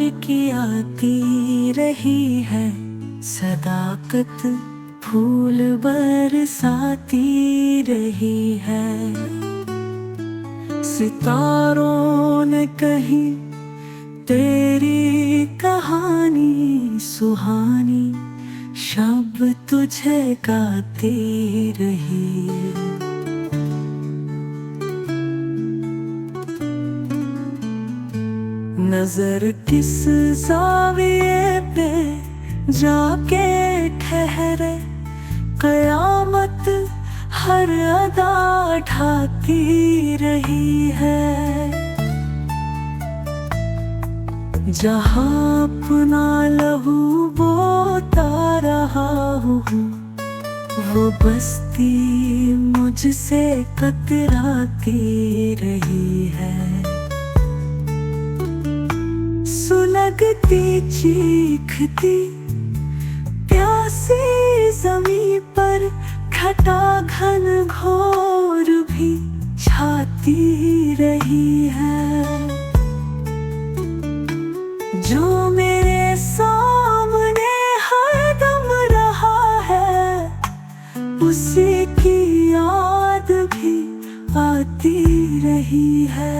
प्यार की आती रही है सदाकत, फूल बरसाती रही है। सितारों ने कही तेरी कहानी सुहानी, शब्द तुझे गाती रही। नजर किस ज़ाविये पे जाके ठहरे, कयामत हर अदा ढाती रही है। जहाँ अपना लहू बोता रहा हूँ, वो बस्ती मुझसे कतराती रही है। सुलगती चीखती प्यासी ज़मीं पर घटा घन घोर भी छाती रही है। जो मेरे सामने हरदम रहा है, उसी की याद भी आती रही है।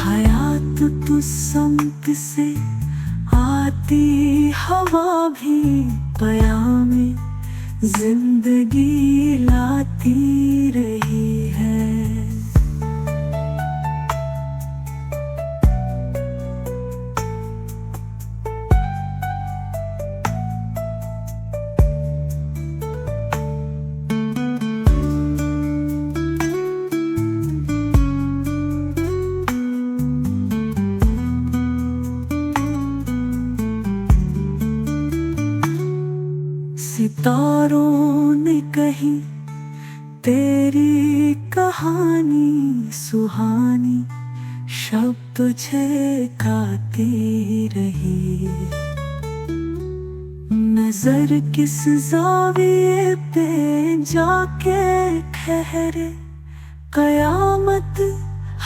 हयात तो समत से आती हवा भी पयामे जिंदगी लाती रही है। सितारों ने कही तेरी कहानी सुहानी, शब्द तुझे गाती रही। नजर किस ज़ाविये पे जाके ठहरे, कयामत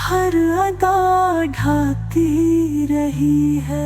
हर अदा ढाती रही है।